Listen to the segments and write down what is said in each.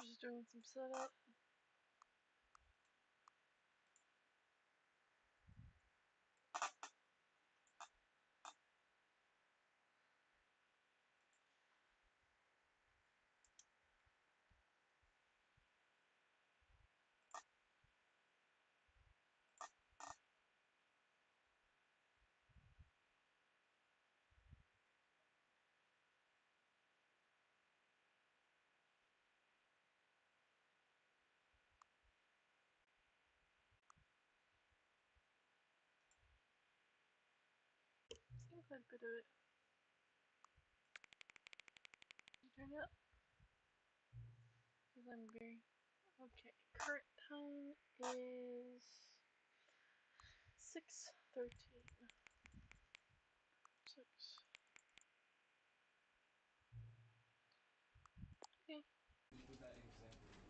Just doing some setup. Seen quite a bit of it. Turn it up. Because I'm very. Okay, current time is 6:13. 6. Okay. With that example,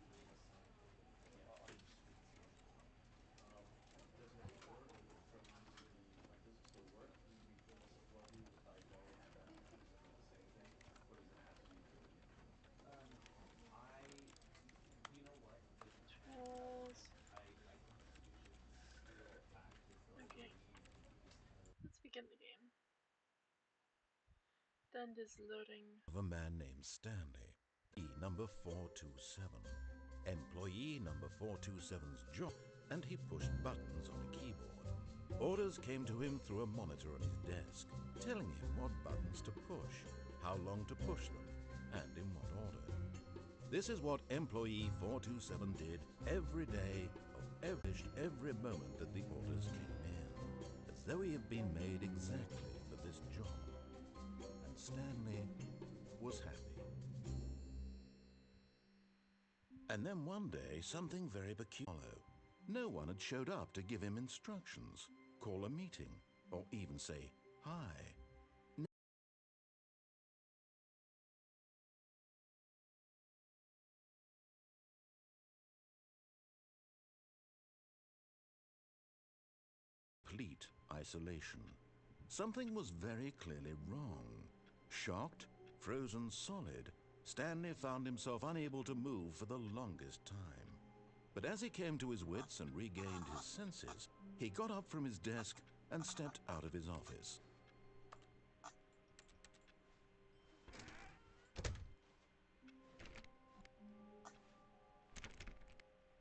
does it work from like does it still work? Do we feel this flow if I go and have that is it the same thing? Or does it have to be really you know what? Tools. I think we should still active Okay. Let's begin the game. Then is loading. Of a man named Stanley, number 427, employee number 427's job, and he pushed buttons on a keyboard. Orders came to him through a monitor on his desk, telling him what buttons to push, how long to push them, and in what order. This is what employee 427 did every day of every moment that the orders came in, as though he had been made exactly for this job. And Stanley was happy. And then one day, something very peculiar. No one had showed up to give him instructions, call a meeting, or even say hi. Complete isolation. Something was very clearly wrong. Shocked, frozen solid, Stanley found himself unable to move for the longest time. But as he came to his wits and regained his senses, he got up from his desk and stepped out of his office.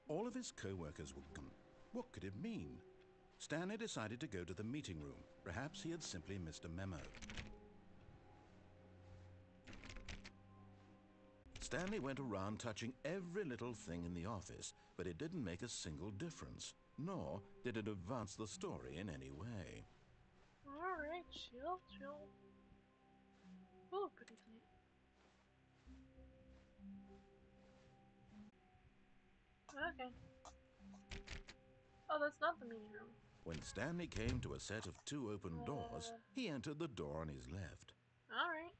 All of his co-workers were gone. What could it mean? Stanley decided to go to the meeting room. Perhaps he had simply missed a memo. Stanley went around touching every little thing in the office, but it didn't make a single difference, nor did it advance the story in any way. Alright, chill. Oh, pretty tight. Okay. Oh, that's not the meeting room. When Stanley came to a set of 2 open doors, he entered the door on his left. Alright.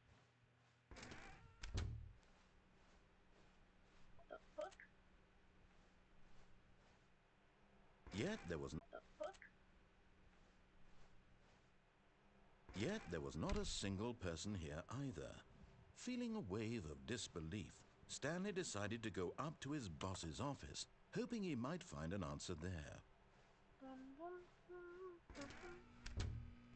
What the fuck? Yet there was not a single person here either. Feeling a wave of disbelief, Stanley decided to go up to his boss's office, hoping he might find an answer there.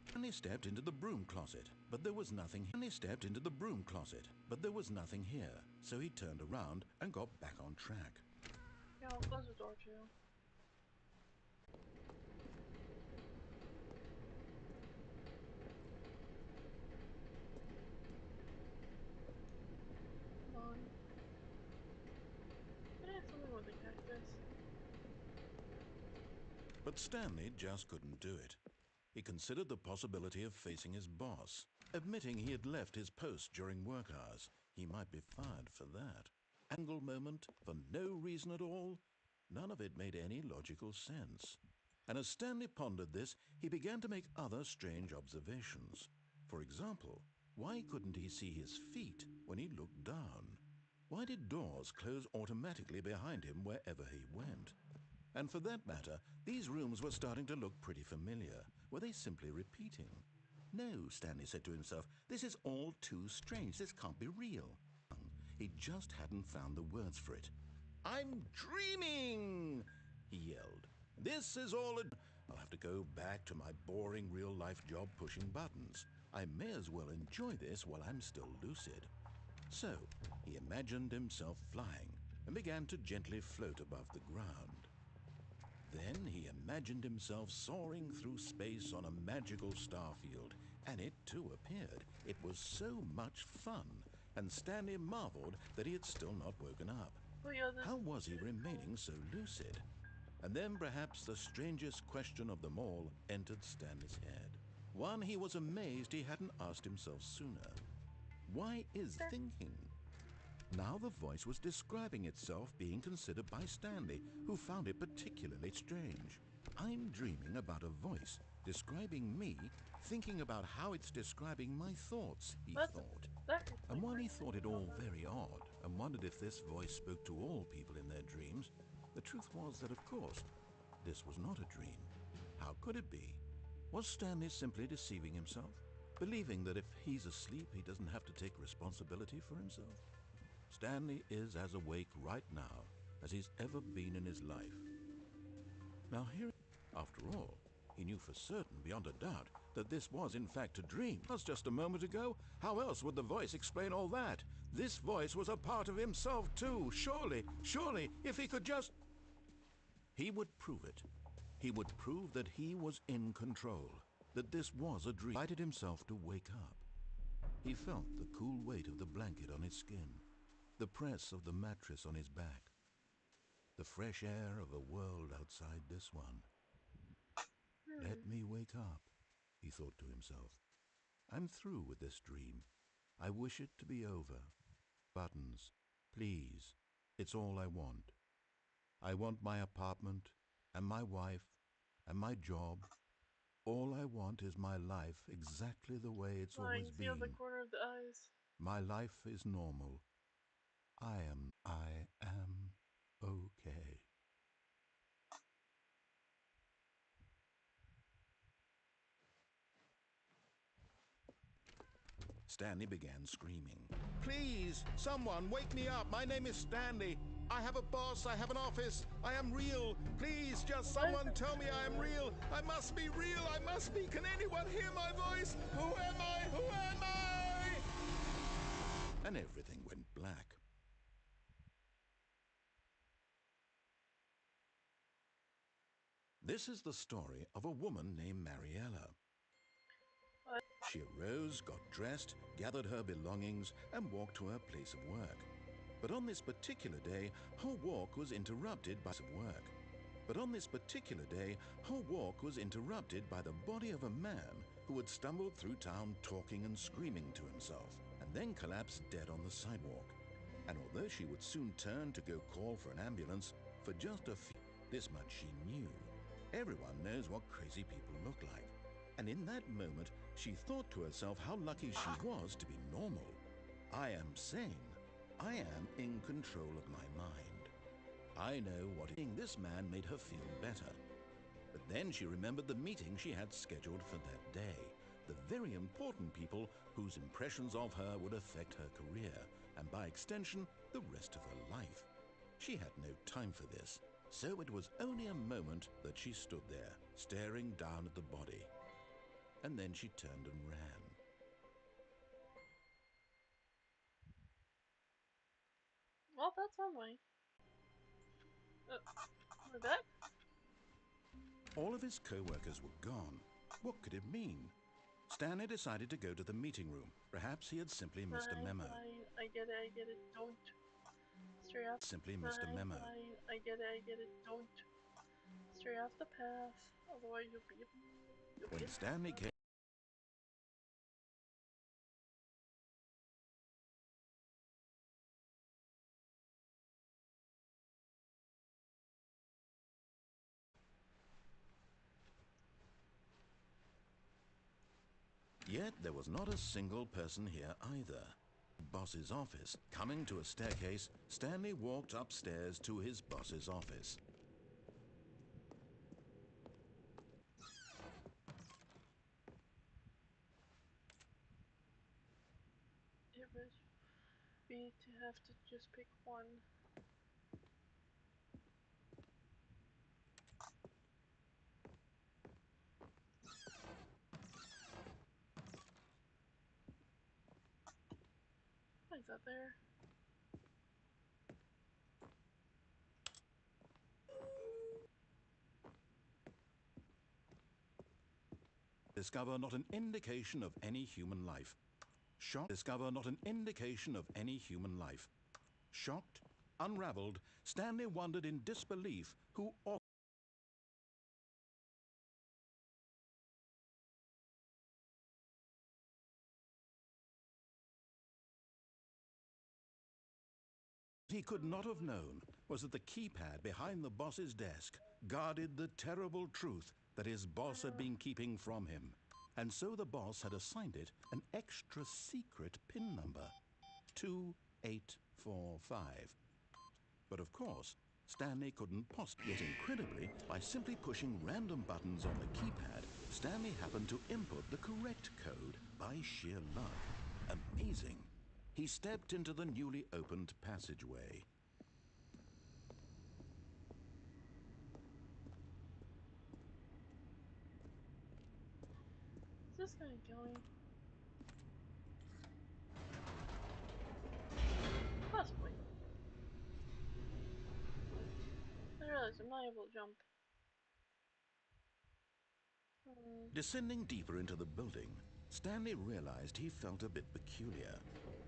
Stanley stepped into the broom closet, but there was nothing. Stanley stepped into the broom closet, but there was nothing here, so he turned around and got back on track. Yeah, I'll close the door too. Come on. Can I have something with a cactus? But Stanley just couldn't do it. He considered the possibility of facing his boss, admitting he had left his post during work hours. He might be fired for that. Angle moment for no reason at all? None of it made any logical sense. And as Stanley pondered this, he began to make other strange observations. For example, why couldn't he see his feet when he looked down? Why did doors close automatically behind him wherever he went? And for that matter, these rooms were starting to look pretty familiar. Were they simply repeating? No, Stanley said to himself, this is all too strange. This can't be real. He just hadn't found the words for it. I'm dreaming, he yelled. This is all I'll have to go back to my boring real-life job pushing buttons. I may as well enjoy this while I'm still lucid. So, he imagined himself flying and began to gently float above the ground. Then he imagined himself soaring through space on a magical starfield, and it too appeared. It was so much fun, and Stanley marveled that he had still not woken up. Oh, yeah, How was he remaining so lucid? And then perhaps the strangest question of them all entered Stanley's head. One he was amazed he hadn't asked himself sooner. Why is thinking? Now the voice was describing itself being considered by Stanley, who found it particularly strange. I'm dreaming about a voice describing me, thinking about how it's describing my thoughts, he thought. And while he thought it all very odd and wondered if this voice spoke to all people in their dreams, the truth was that, of course, this was not a dream. How could it be? Was Stanley simply deceiving himself, believing that if he's asleep, he doesn't have to take responsibility for himself? Stanley is as awake right now as he's ever been in his life. Now here, after all, he knew for certain, beyond a doubt, that this was in fact a dream. It was just a moment ago. How else would the voice explain all that? This voice was a part of himself too. Surely, if he could just... He would prove it. He would prove that he was in control, that this was a dream. He invited himself to wake up. He felt the cool weight of the blanket on his skin, the press of the mattress on his back, the fresh air of a world outside this one. Let me wake up, he thought to himself. I'm through with this dream. I wish it to be over. Buttons, please. It's all I want. I want my apartment and my wife and my job. All I want is my life exactly the way it's always been. The corner of the eyes. My life is normal. I am okay. Stanley began screaming. Please, someone, wake me up. My name is Stanley. I have a boss. I have an office. I am real. Please, just someone tell me I am real. I must be real. I must be. Can anyone hear my voice? Who am I? Who am I? And everything went black. This is the story of a woman named Mariella. She arose, got dressed, gathered her belongings, and walked to her place of work. But on this particular day, her walk was interrupted by the body of a man who had stumbled through town talking and screaming to himself, and then collapsed dead on the sidewalk. And although she would soon turn to go call for an ambulance, for just a few, this much she knew. Everyone knows what crazy people look like. And in that moment, she thought to herself how lucky she was to be normal. I am sane. I am in control of my mind. I know what this man made her feel better. But then she remembered the meeting she had scheduled for that day. the very important people whose impressions of her would affect her career, and by extension, the rest of her life. She had no time for this, so it was only a moment that she stood there, staring down at the body. And then she turned and ran. Well, that's one way. We're back? All of his co-workers were gone. What could it mean? Stanley decided to go to the meeting room. Perhaps he had simply missed a memo. Fine, I get it, don't. Stray off. Simply missed a memo. Fine, I get it, don't. Stray off the path, otherwise you'll be When Stanley came... Yet there was not a single person here either. Boss's office. Coming to a staircase, Stanley walked upstairs to his boss's office. It would be to have to just pick one. Why is that there? Discover not an indication of any human life. Shocked, discover not an indication of any human life. Shocked, unraveled, Stanley wondered in disbelief who he could not have known was that the keypad behind the boss's desk guarded the terrible truth that his boss had been keeping from him. And so the boss had assigned it an extra secret PIN number, 2845. But of course, Stanley couldn't yet incredibly, by simply pushing random buttons on the keypad, Stanley happened to input the correct code by sheer luck. Amazing. He stepped into the newly opened passageway. Is this guy going? Possibly. I realize I'm not able to jump. Descending deeper into the building, Stanley realized he felt a bit peculiar.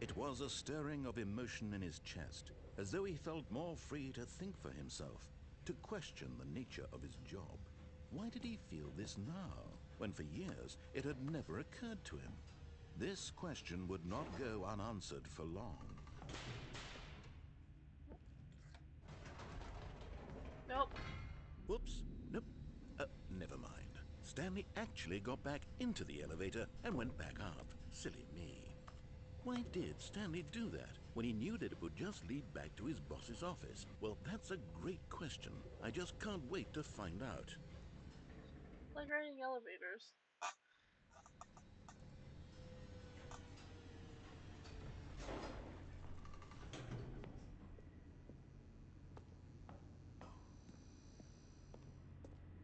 It was a stirring of emotion in his chest, as though he felt more free to think for himself, to question the nature of his job. Why did he feel this now, when for years it had never occurred to him? This question would not go unanswered for long. Nope. Whoops. Nope. Never mind. Stanley actually got back into the elevator and went back up. Silly me. Why did Stanley do that when he knew that it would just lead back to his boss's office? Well, that's a great question. I just can't wait to find out. Like riding elevators.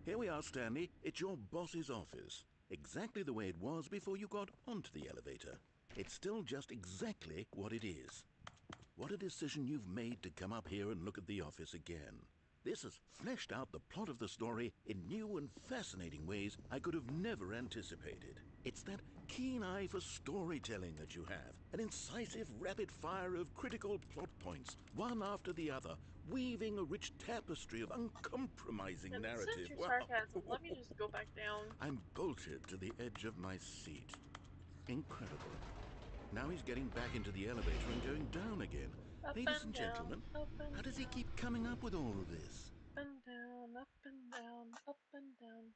Here we are, Stanley. It's your boss's office. Exactly the way it was before you got onto the elevator. It's still just exactly what it is. What a decision you've made to come up here and look at the office again. This has fleshed out the plot of the story in new and fascinating ways I could have never anticipated. It's that keen eye for storytelling that you have, an incisive rapid fire of critical plot points, one after the other, weaving a rich tapestry of uncompromising And narrative. since your Wow. sarcasm, let me just go back down. I'm bolted to the edge of my seat. Incredible. Now he's getting back into the elevator and going down again. Up Ladies and and down, gentlemen, up and how does he down, keep coming up with all of this? up and down, up and down, up and down.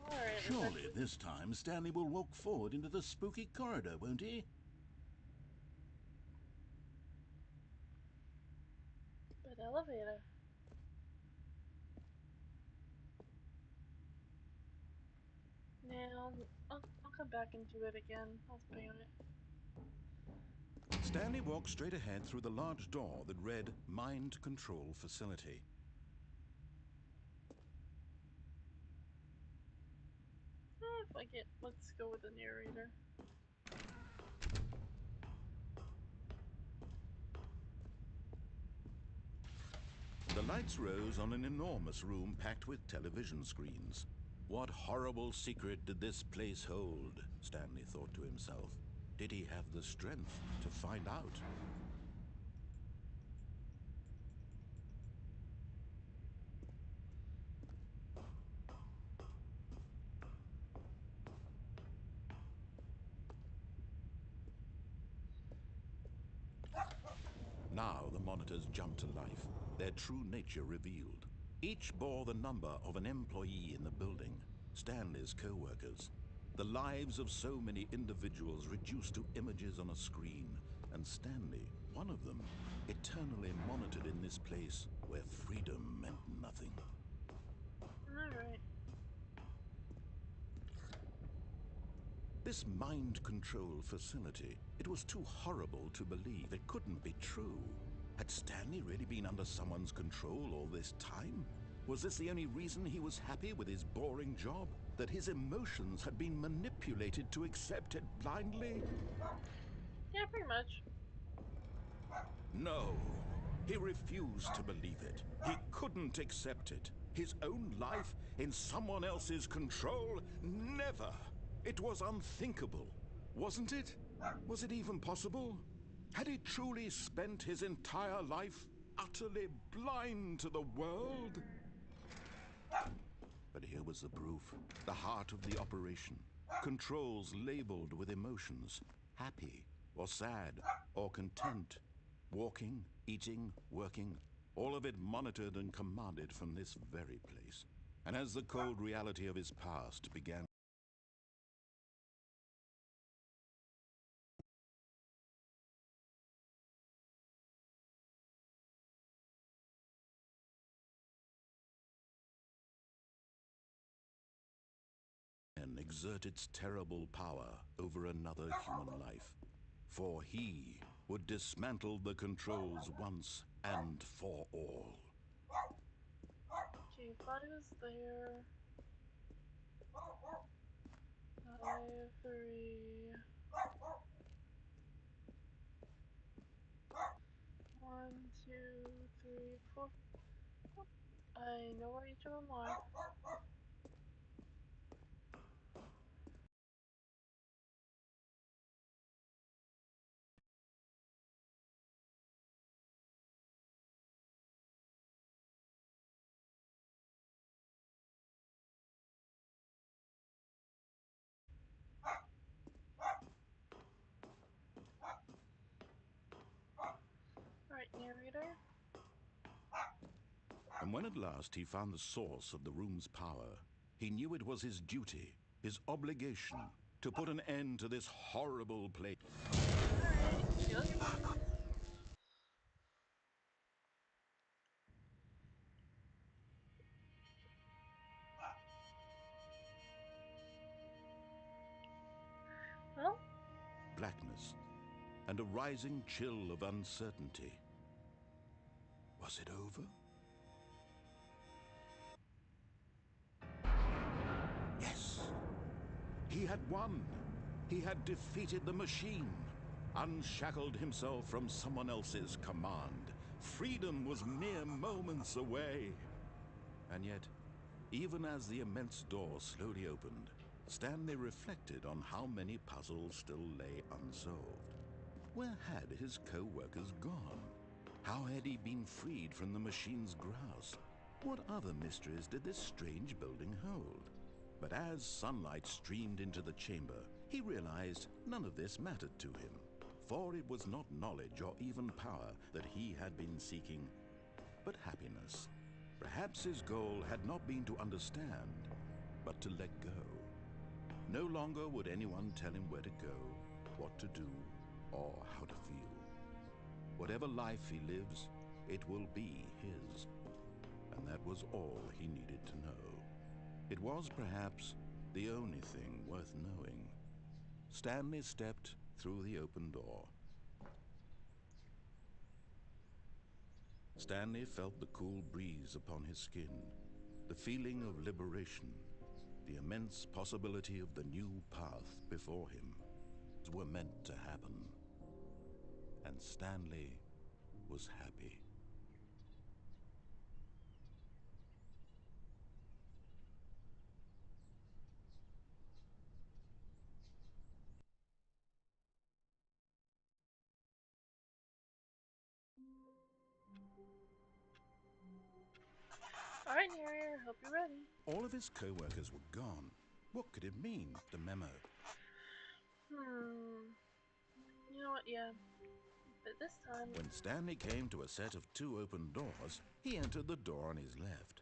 Alright, Surely this time Stanley will walk forward into the spooky corridor, won't he? But elevator. And I'll come back and do it again. I'll spam it. Stanley walked straight ahead through the large door that read Mind Control Facility. Fuck it. Let's go with the narrator. The lights rose on an enormous room packed with television screens. What horrible secret did this place hold? Stanley thought to himself. Did he have the strength to find out? Now the monitors jumped to life, their true nature revealed. Each bore the number of an employee in the building, Stanley's co-workers. The lives of so many individuals reduced to images on a screen, and Stanley, one of them, eternally monitored in this place where freedom meant nothing. Alright. This mind control facility, it was too horrible to believe. It couldn't be true. Had Stanley really been under someone's control all this time? Was this the only reason he was happy with his boring job? That his emotions had been manipulated to accept it blindly? Yeah, pretty much. No. He refused to believe it. He couldn't accept it. His own life in someone else's control? Never! It was unthinkable, wasn't it? Was it even possible? Had he truly spent his entire life utterly blind to the world? But here was the proof, the heart of the operation. Controls labeled with emotions, happy or sad or content. Walking, eating, working, all of it monitored and commanded from this very place. And as the cold reality of his past began and exert its terrible power over another human life. For he would dismantle the controls once and for all. Okay, 5 is there. 5, 3. 1, 2, 3, 4. I know where each of them are. Alright, narrator. And when at last he found the source of the room's power, he knew it was his duty, his obligation, to put an end to this horrible place. Alright, feel your beans. Well, Blackness and a rising chill of uncertainty. Was it over? Yes. He had won. He had defeated the machine, unshackled himself from someone else's command. Freedom was mere moments away. And yet, even as the immense door slowly opened, Stanley reflected on how many puzzles still lay unsolved. Where had his co-workers gone? How had he been freed from the machine's grasp? What other mysteries did this strange building hold? But as sunlight streamed into the chamber, he realized none of this mattered to him. For it was not knowledge or even power that he had been seeking, but happiness. Perhaps his goal had not been to understand, but to let go. No longer would anyone tell him where to go, what to do, or how to feel. Whatever life he lives, it will be his. And that was all he needed to know. It was perhaps the only thing worth knowing. Stanley stepped through the open door. Stanley felt the cool breeze upon his skin, the feeling of liberation, the immense possibility of the new path before him were meant to happen. And Stanley was happy. Alright, narrator, hope you're ready. All of his co-workers were gone. What could it mean, the memo? You know what, yeah. But this time... When Stanley came to a set of 2 open doors, he entered the door on his left.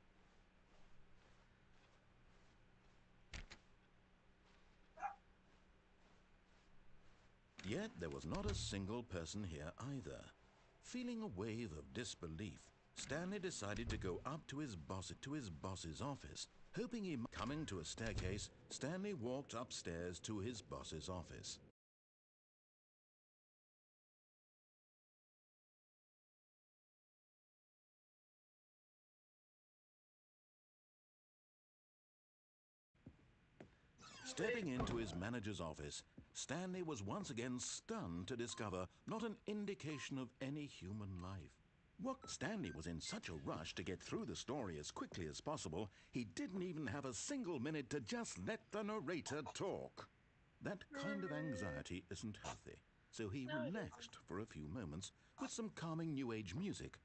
Yet there was not a single person here either. Feeling a wave of disbelief, Stanley decided to go up to his boss's office. Hoping he might coming to a staircase, Stanley walked upstairs to his boss's office. Stepping into his manager's office, Stanley was once again stunned to discover not an indication of any human life. Stanley was in such a rush to get through the story as quickly as possible, he didn't even have a single minute to just let the narrator talk. That kind of anxiety isn't healthy, so he No, it relaxed for a few moments with some calming New Age music.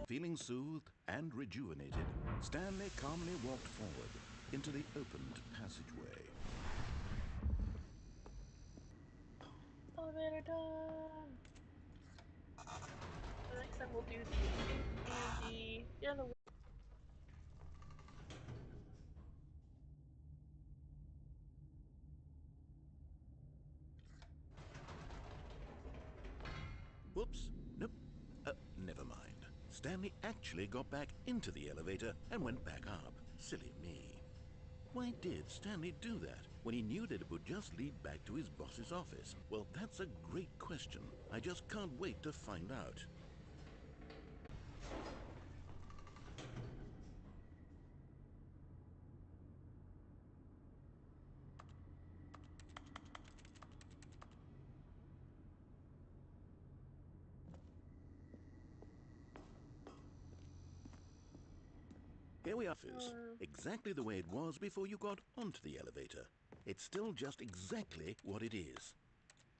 Feeling soothed and rejuvenated, Stanley calmly walked forward into the opened passageway. Elevator done! So next time we'll do the other way. Whoops, nope, never mind. Stanley actually got back into the elevator and went back up. Silly me. Why did Stanley do that when he knew that it would just lead back to his boss's office? Well, that's a great question. I just can't wait to find out. Here we are, exactly the way it was before you got onto the elevator. It's still just exactly what it is.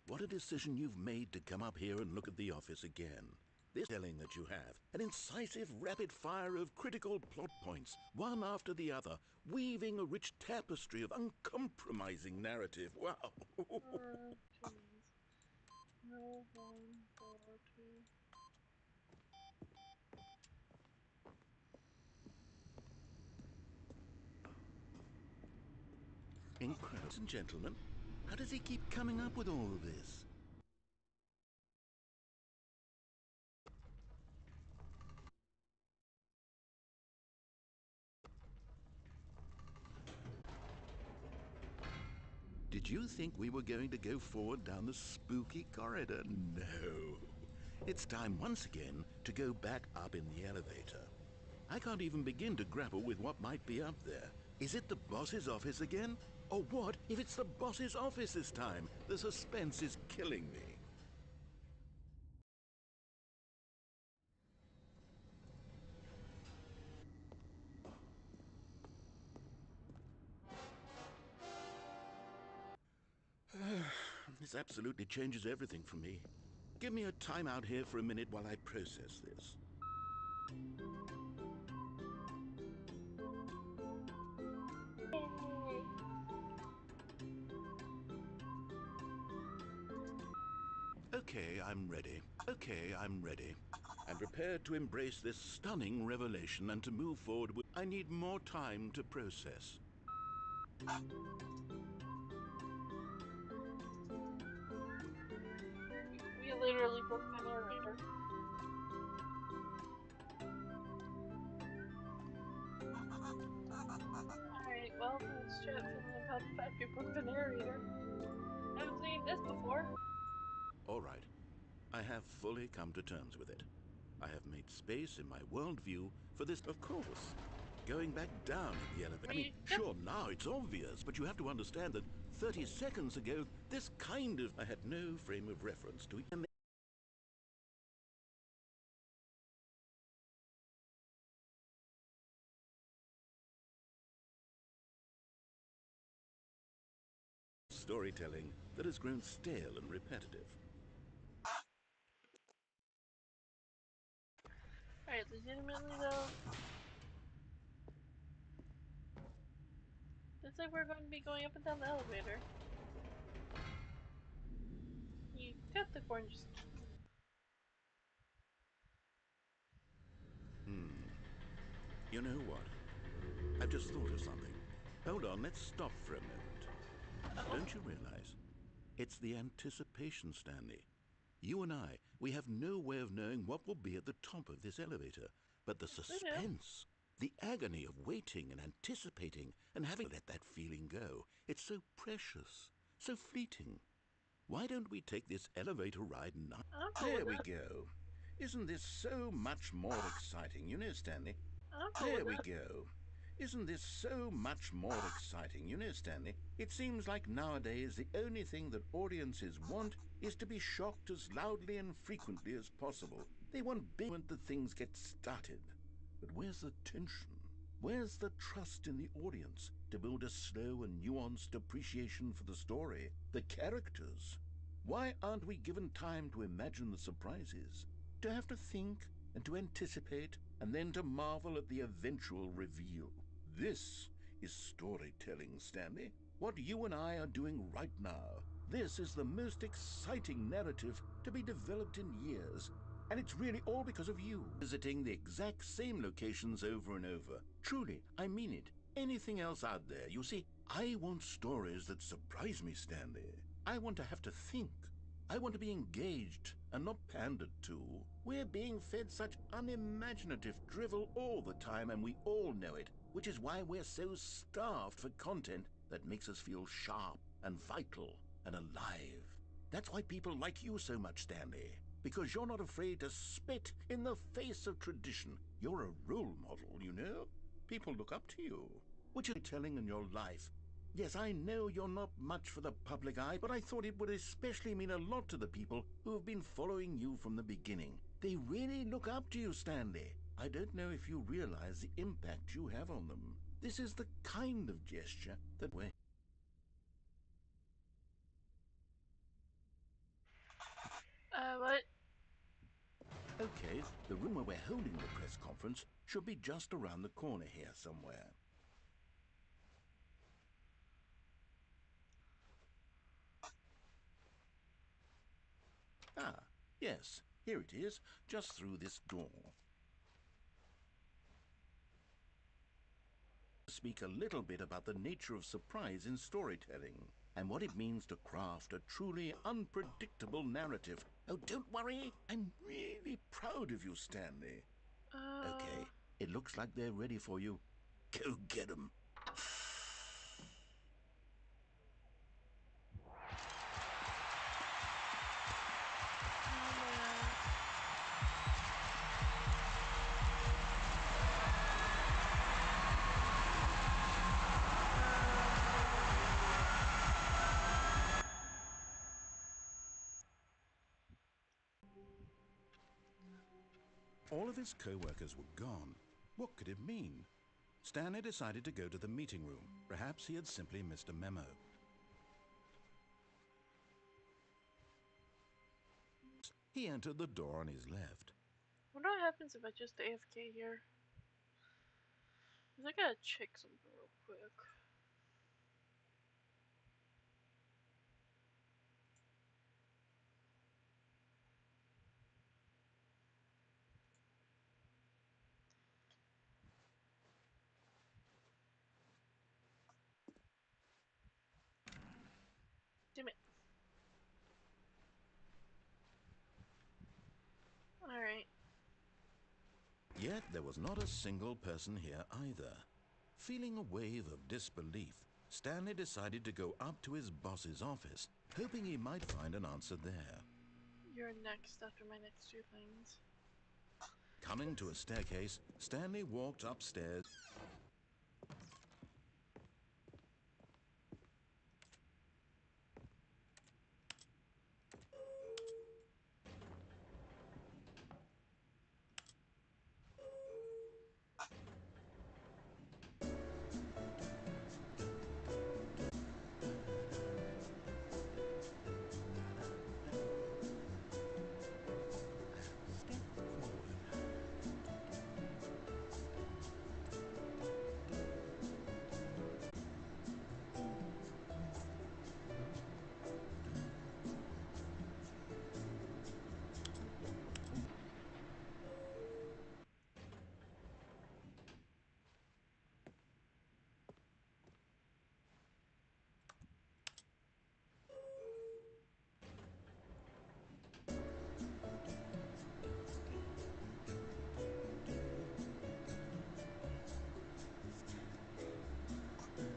What a decision you've made to come up here and look at the office again. This telling that you have an incisive rapid fire of critical plot points, one after the other, weaving a rich tapestry of uncompromising narrative. Wow. Jeez. No, 1, 4, 2. Incredible. Ladies and gentlemen, how does he keep coming up with all of this? Did you think we were going to go forward down the spooky corridor? No. It's time once again to go back up in the elevator. I can't even begin to grapple with what might be up there. Is it the boss's office again? Or what if it's the boss's office this time? The suspense is killing me. This absolutely changes everything for me. Give me a time out here for a minute while I process this. Yay! Okay, I'm ready. Okay, I'm ready. I'm prepared to embrace this stunning revelation and to move forward with... I need more time to process. We literally broke the narrator. Well, let's chat something about the fact you broke the narrator. I haven't seen this before. All right. I have fully come to terms with it. I have made space in my worldview for this, of course. Going back down in the elevator. I mean, sure, now it's obvious, but you have to understand that 30 seconds ago, this kind of... I had no frame of reference to it. Storytelling that has grown stale and repetitive. Alright, legitimately though, looks like we're going to be going up and down the elevator. You got the orange. You know what? I've just thought of something. Hold on, let's stop for a moment. Don't you realize? It's the anticipation, Stanley. You and I, we have no way of knowing what will be at the top of this elevator. But the suspense, the agony of waiting and anticipating and having to let that feeling go, it's so precious, so fleeting. Why don't we take this elevator ride now? There we go. Isn't this so much more exciting? You know, Stanley. There we go. Isn't this so much more exciting? You know, Stanley, it seems like nowadays the only thing that audiences want is to be shocked as loudly and frequently as possible. They want big when the things get started. But where's the tension? Where's the trust in the audience to build a slow and nuanced appreciation for the story, the characters? Why aren't we given time to imagine the surprises, to have to think and to anticipate and then to marvel at the eventual reveal? This is storytelling, Stanley. What you and I are doing right now. This is the most exciting narrative to be developed in years. And it's really all because of you. Visiting the exact same locations over and over. Truly, I mean it. Anything else out there? You see, I want stories that surprise me, Stanley. I want to have to think. I want to be engaged and not pandered to. We're being fed such unimaginative drivel all the time, and we all know it, which is why we're so starved for content that makes us feel sharp and vital and alive. That's why people like you so much, Stanley, because you're not afraid to spit in the face of tradition. You're a role model, you know? People look up to you. Which is telling in your life. Yes, I know you're not much for the public eye, but I thought it would especially mean a lot to the people who have been following you from the beginning. They really look up to you, Stanley. I don't know if you realize the impact you have on them. This is the kind of gesture that we're... What? Okay, the room where we're holding the press conference should be just around the corner here somewhere. Ah, yes, here it is, just through this door. Speak a little bit about the nature of surprise in storytelling and what it means to craft a truly unpredictable narrative. Oh, don't worry, I'm really proud of you, Stanley. Okay, it looks like they're ready for you. Go get them. All of his co-workers were gone. What could it mean? Stanley decided to go to the meeting room. Perhaps he had simply missed a memo. He entered the door on his left. Wonder what happens if I just AFK here. I gotta check something real quick. Damn it. Alright. Yet there was not a single person here either. Feeling a wave of disbelief, Stanley decided to go up to his boss's office, hoping he might find an answer there. You're next after my next two things. Coming to a staircase, Stanley walked upstairs.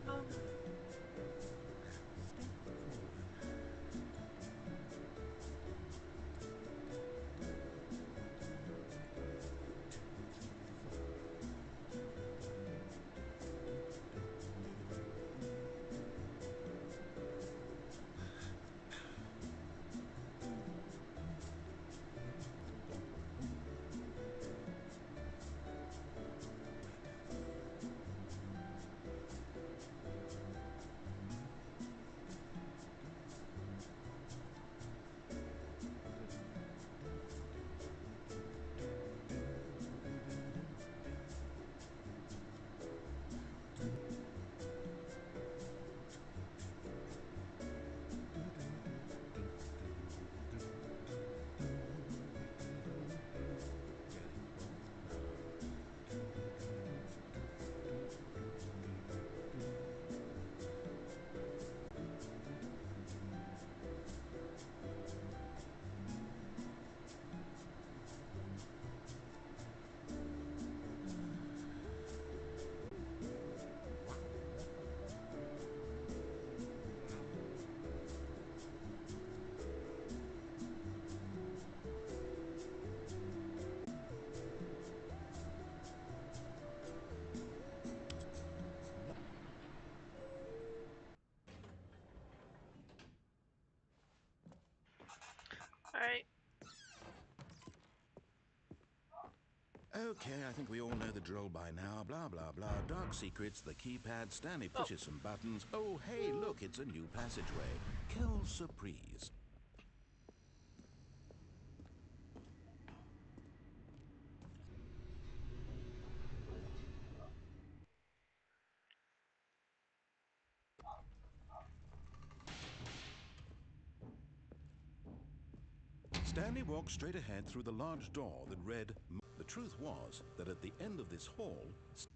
Um, alright. Okay, I think we all know the drill by now. Blah, blah, blah. Dark secrets, the keypad. Stanley Oh. pushes some buttons. Oh, hey, look, it's a new passageway. Quelle surprise. Stanley walked straight ahead through the large door that read... The truth was that at the end of this hall,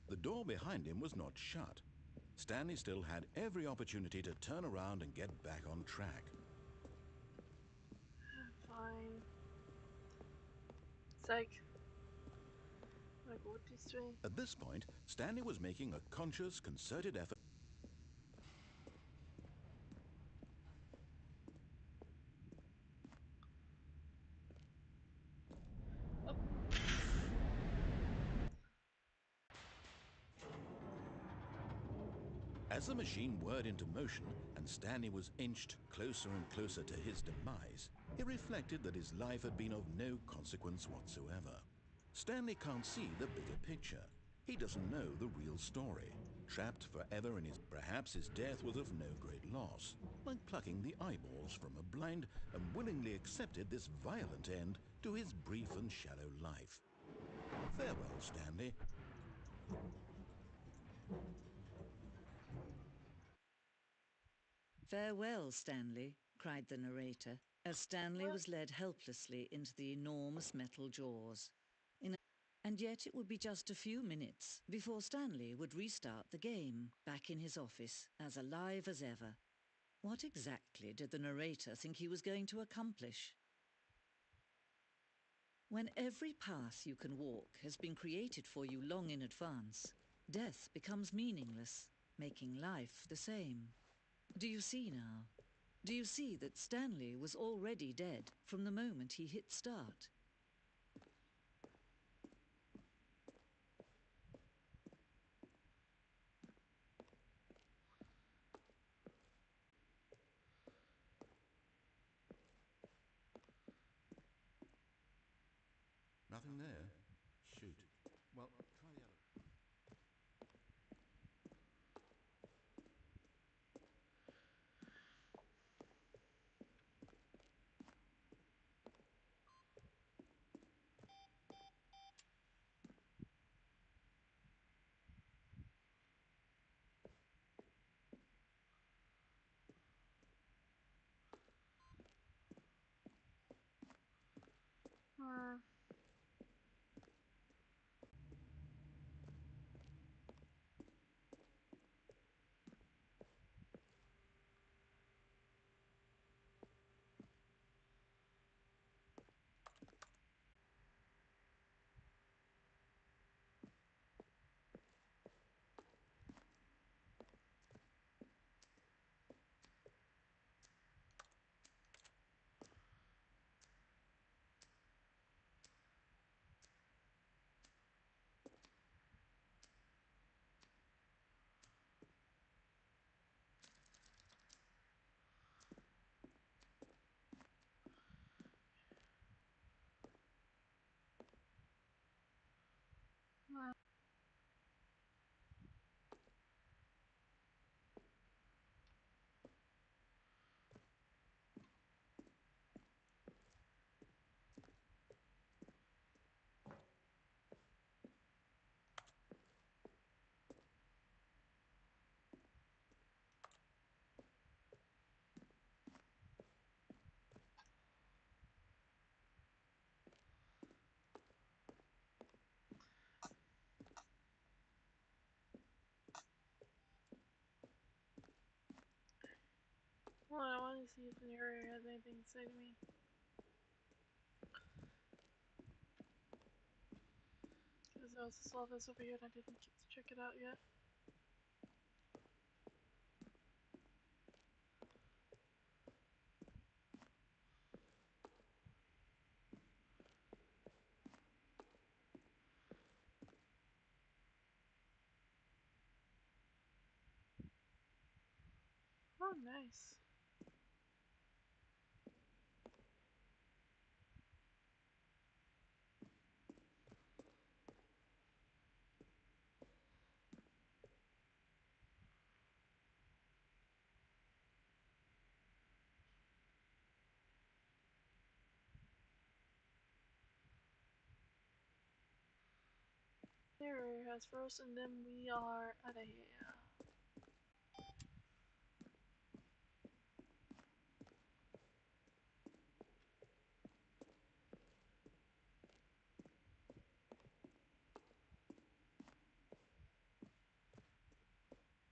the door behind him was not shut. Stanley still had every opportunity to turn around and get back on track. Fine. Psych. I go this way. At this point, Stanley was making a conscious, concerted effort. Oh. As the machine whirred into motion and Stanley was inched closer and closer to his demise, he reflected that his life had been of no consequence whatsoever. Stanley can't see the bigger picture. He doesn't know the real story. Trapped forever in his... Perhaps his death was of no great loss, like plucking the eyeballs from a blind, and willingly accepted this violent end to his brief and shallow life. Farewell, Stanley. "Farewell, Stanley," cried the narrator, as Stanley What? was led helplessly into the enormous metal jaws. And yet it would be just a few minutes before Stanley would restart the game, back in his office, as alive as ever. What exactly did the narrator think he was going to accomplish? When every path you can walk has been created for you long in advance, Death becomes meaningless, making life the same. Do you see now? Do you see that Stanley was already dead from the moment he hit start? Nothing there? Shoot. Well, try the other. Hmm. Well, I want to see if the area has anything to say to me. Because there was this office over here and I didn't get to check it out yet. Oh, nice. The area has first, and then we are out of here.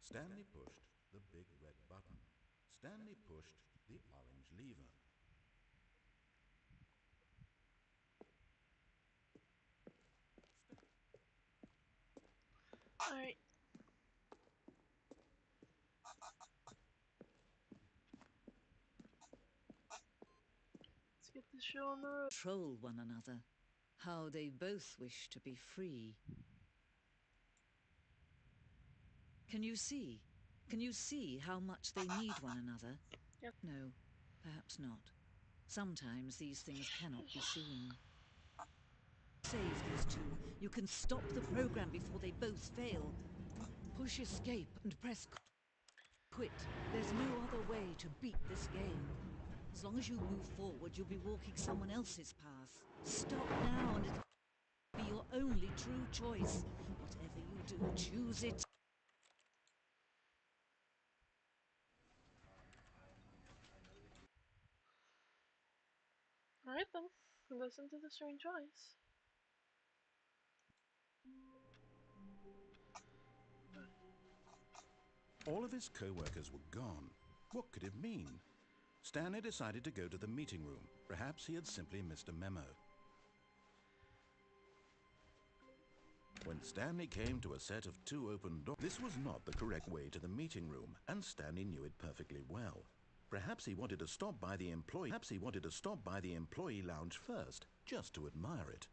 Stanley pushed the big red button. Stanley pushed the orange lever. Alright. Let's get this show on the road. Troll one another. How they both wish to be free. Can you see? Can you see how much they need one another? Yep. No, perhaps not. Sometimes these things cannot be seen. Save these two. You can stop the program before they both fail. Push escape and press quit. There's no other way to beat this game. As long as you move forward, you'll be walking someone else's path. Stop now and it'll be your only true choice. Whatever you do, choose it. Alright then. Listen to the strange voice. All of his co-workers were gone. What could it mean? Stanley decided to go to the meeting room. Perhaps he had simply missed a memo. When Stanley came to a set of 2 open doors, this was not the correct way to the meeting room, and Stanley knew it perfectly well. Perhaps he wanted to stop by the employee lounge first, just to admire it.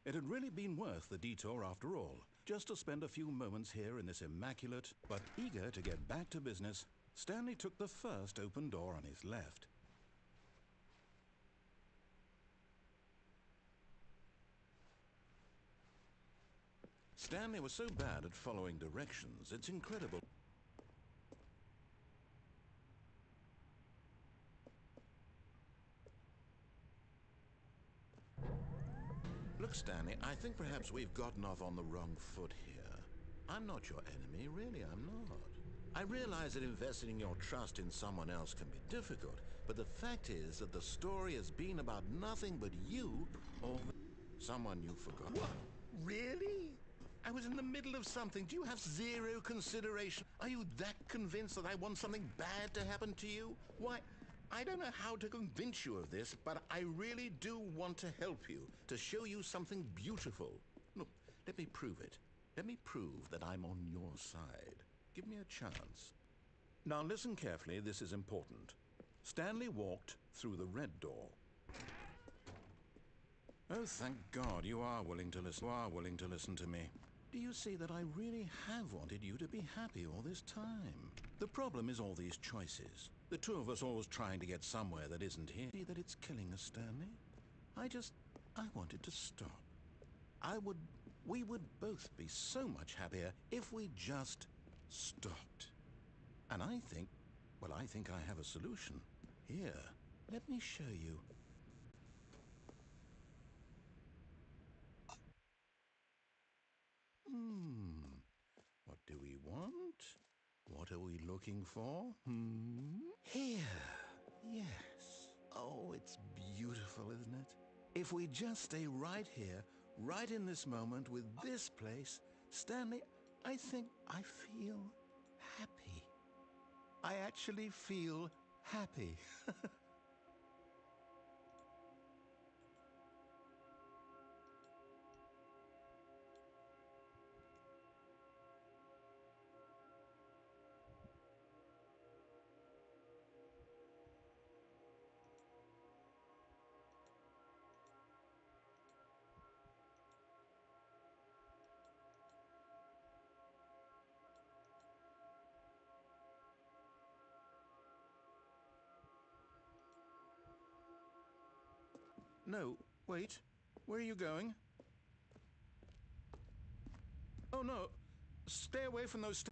It had really been worth the detour after all, just to spend a few moments here in this immaculate, but eager to get back to business, Stanley took the first open door on his left. Stanley was so bad at following directions, it's incredible. Look, Stanley, I think perhaps we've gotten off on the wrong foot here. I'm not your enemy, really, I'm not. I realize that investing your trust in someone else can be difficult, but the fact is that the story has been about nothing but you or someone you forgot. What? Really? I was in the middle of something. Do you have zero consideration? Are you that convinced that I want something bad to happen to you? Why, I don't know how to convince you of this, but I really do want to help you, to show you something beautiful. Look, let me prove it. Let me prove that I'm on your side. Give me a chance. Now listen carefully, this is important. Stanley walked through the red door. Oh, thank God you are willing to listen to me. Do you see that I really have wanted you to be happy all this time? The problem is all these choices. The two of us always trying to get somewhere that isn't here. See that it's killing us, Stanley? I wanted to stop. We would both be so much happier if we just stopped. And I think I have a solution. Here, let me show you. What do we want? What are we looking for? Here. Yes. Oh, it's beautiful, isn't it? If we just stay right here, right in this moment with this place, Stanley, I think I feel happy. I actually feel happy. No, wait. Where are you going? Oh, no. Stay away from those...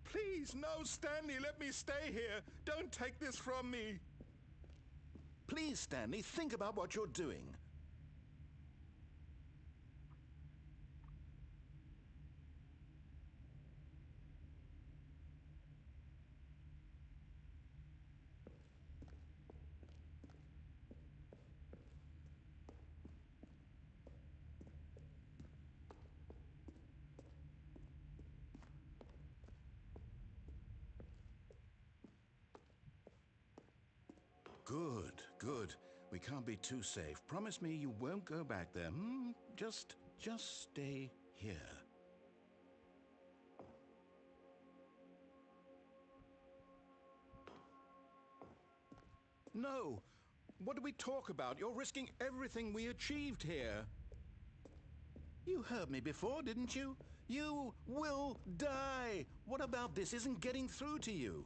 Please, no, Stanley, let me stay here. Don't take this from me. Please, Stanley, think about what you're doing. Good, good. We can't be too safe. Promise me you won't go back there, Just stay here. No! What do we talk about? You're risking everything we achieved here. You heard me before, didn't you? You will die! What about this isn't getting through to you?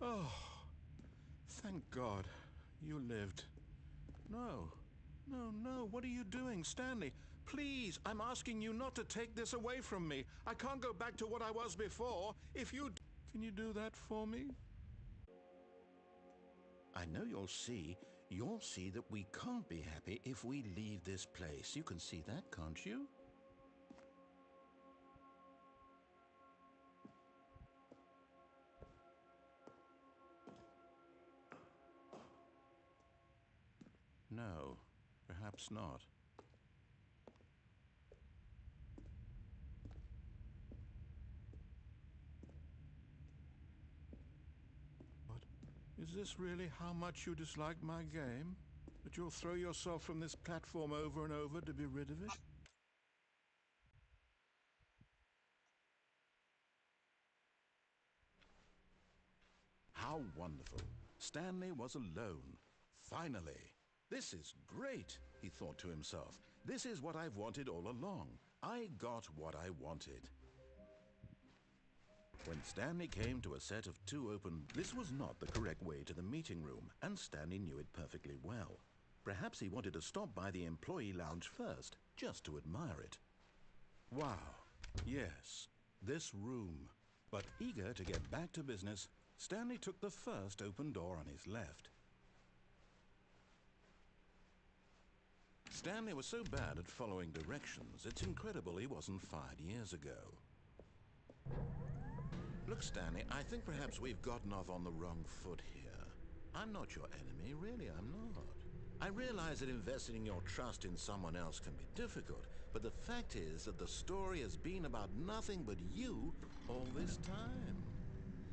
Oh, thank God you lived. No, no, no, what are you doing, Stanley? Please, I'm asking you not to take this away from me. I can't go back to what I was before. If you... Can you do that for me? I know you'll see that we can't be happy if we leave this place. You can see that, can't you? No, perhaps not. What Is this really how much you dislike my game? That you'll throw yourself from this platform over and over to be rid of it? How wonderful. Stanley was alone. Finally. This is great, he thought to himself. This is what I've wanted all along. I got what I wanted. When Stanley came to a set of two open... This was not the correct way to the meeting room, and Stanley knew it perfectly well. Perhaps he wanted to stop by the employee lounge first, just to admire it. Wow. Yes, this room. But eager to get back to business, Stanley took the first open door on his left. Stanley was so bad at following directions, it's incredible he wasn't fired years ago. Look, Stanley, I think perhaps we've gotten off on the wrong foot here. I'm not your enemy, really, I'm not. I realize that investing your trust in someone else can be difficult, but the fact is that the story has been about nothing but you all this time.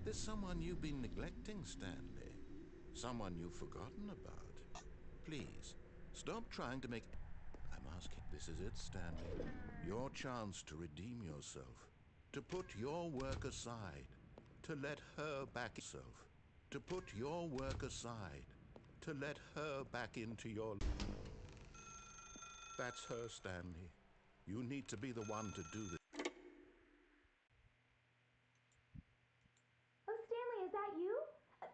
There's someone you've been neglecting, Stanley. Someone you've forgotten about. Please, stop trying to make... I'm asking... This is it, Stanley. Your chance to redeem yourself. To put your work aside. To let her back yourself. To put your work aside. To let her back into your... That's her, Stanley. You need to be the one to do this. Oh, Stanley, is that you?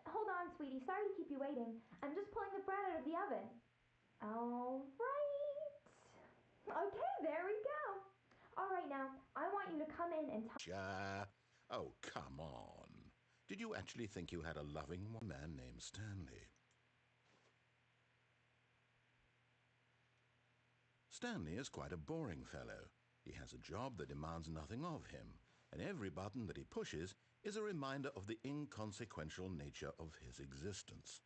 Hold on, sweetie. Sorry to keep you waiting. I'm just pulling the bread out of the oven. All right. Okay, there we go. All right, now, I want you to come in and Oh, come on. Did you actually think you had a loving man named Stanley? Stanley is quite a boring fellow. He has a job that demands nothing of him, and every button that he pushes is a reminder of the inconsequential nature of his existence.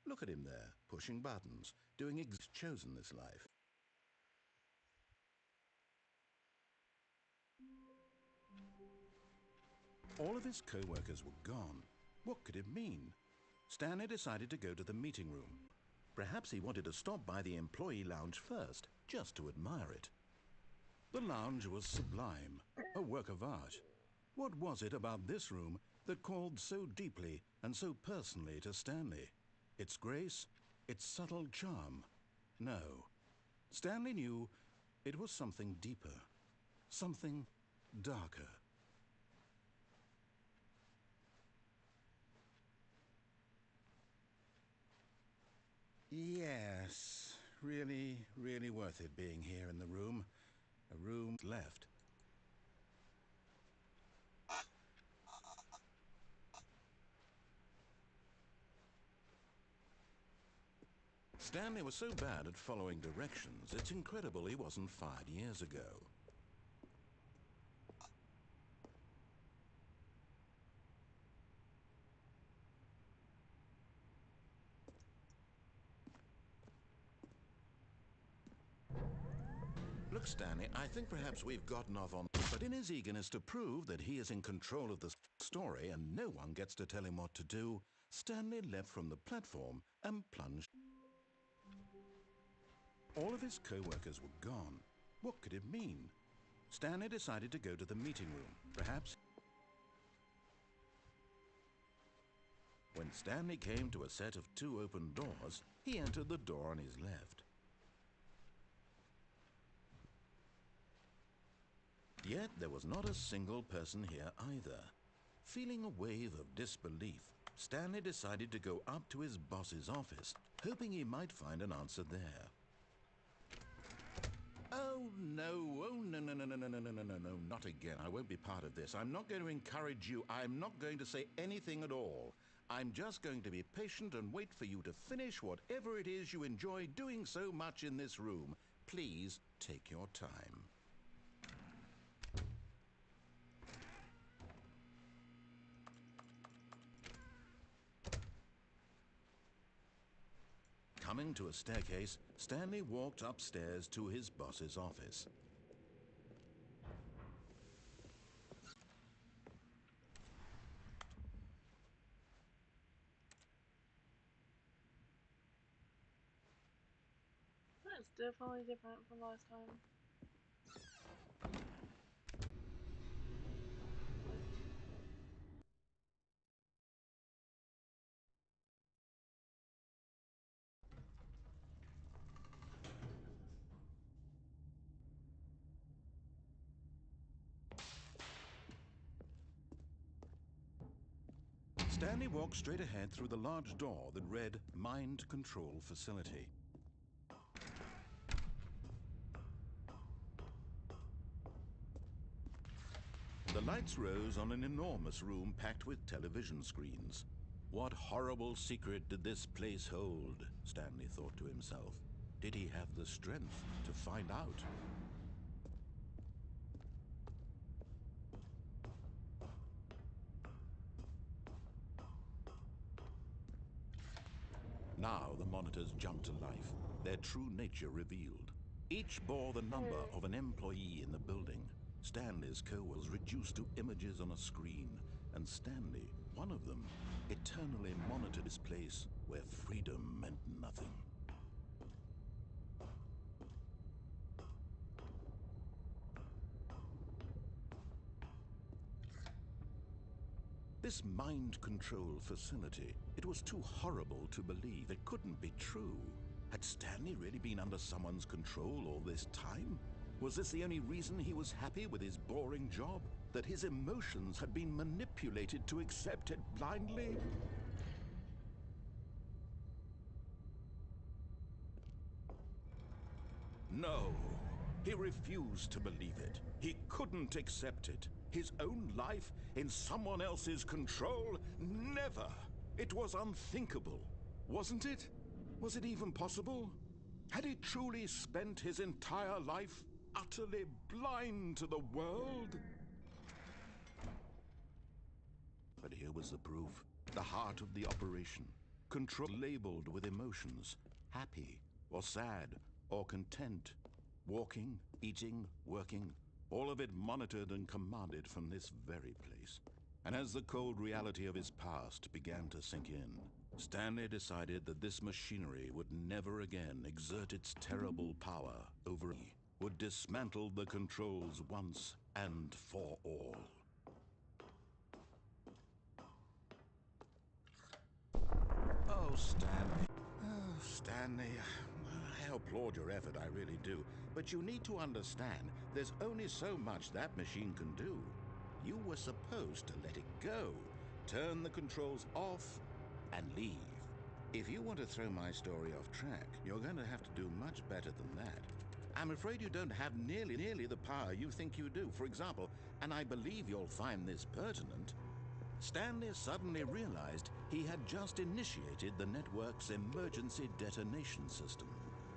Look at him there, pushing buttons, doing chosen this life. All of his co-workers were gone. What could it mean? Stanley decided to go to the meeting room. Perhaps he wanted to stop by the employee lounge first, just to admire it. The lounge was sublime, a work of art. What was it about this room that called so deeply and so personally to Stanley? Its grace, its subtle charm? No. Stanley knew it was something deeper, something darker. Yes, really, really worth it being here in the room. A room left. Stanley was so bad at following directions, it's incredible he wasn't fired years ago. Look, Stanley, I think perhaps we've gotten off on... But in his eagerness to prove that he is in control of the story and no one gets to tell him what to do, Stanley leapt from the platform and plunged. All of his co-workers were gone. What could it mean? Stanley decided to go to the meeting room. Perhaps... When Stanley came to a set of two open doors, he entered the door on his left. Yet there was not a single person here either. Feeling a wave of disbelief, Stanley decided to go up to his boss's office, hoping he might find an answer there. Oh no, no, not again. I won't be part of this. I'm not going to encourage you. I'm not going to say anything at all. I'm just going to be patient and wait for you to finish whatever it is you enjoy doing so much in this room. Please take your time. Coming to a staircase, Stanley walked upstairs to his boss's office. is definitely different from last time. Stanley walked straight ahead through the large door that read Mind Control Facility. The lights rose on an enormous room packed with television screens. What horrible secret did this place hold? Stanley thought to himself. Did he have the strength to find out? Now the monitors jumped to life, their true nature revealed. Each bore the number of an employee in the building. Stanley's co-worker was reduced to images on a screen, and Stanley, one of them, eternally monitored this place where freedom meant nothing. This mind control facility, it was too horrible to believe. It couldn't be true. Had Stanley really been under someone's control all this time? Was this the only reason he was happy with his boring job? That his emotions had been manipulated to accept it blindly? No, he refused to believe it. He couldn't accept it. His own life in someone else's control? Never! It was unthinkable, wasn't it? Was it even possible? Had he truly spent his entire life utterly blind to the world? But here was the proof. The heart of the operation. Control labeled with emotions. Happy, or sad, or content. Walking, eating, working. All of it monitored and commanded from this very place. And as the cold reality of his past began to sink in, Stanley decided that this machinery would never again exert its terrible power over him, would dismantle the controls once and for all. Oh, Stanley. Oh, Stanley. I applaud your effort, I really do. But you need to understand, there's only so much that machine can do. You were supposed to let it go, turn the controls off, and leave. If you want to throw my story off track, you're going to have to do much better than that. I'm afraid you don't have nearly the power you think you do. For example, and I believe you'll find this pertinent, Stanley suddenly realized he had just initiated the network's emergency detonation system.